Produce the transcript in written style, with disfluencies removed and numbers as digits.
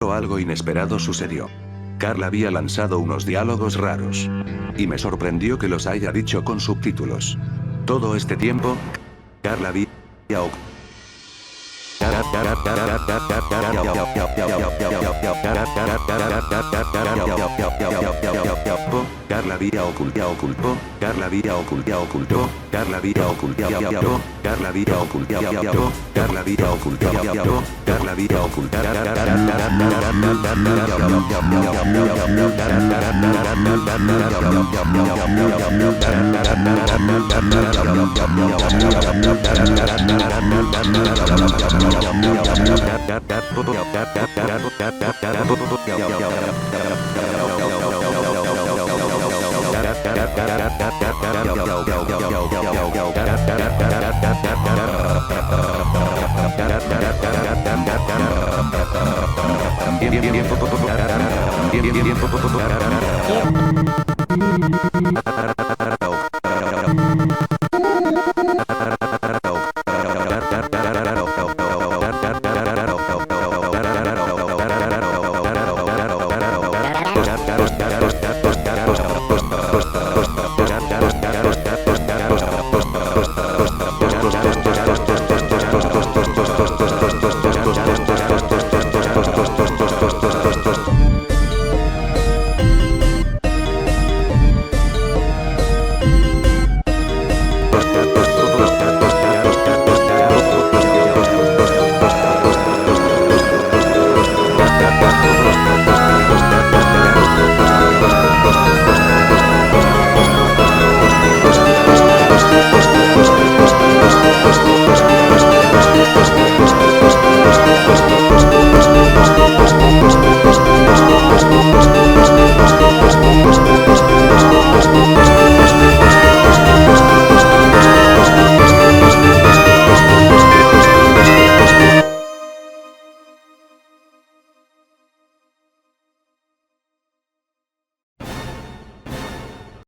pronto algo inesperado sucedió. Carla había lanzado unos diálogos raros. Y me sorprendió que los haya dicho con subtítulos. Todo este tiempo, Carla había Carla había ocultó, Carla había ocultó, Carla había ocultado, Carla había ocultado, Carla había ocultado, Carla había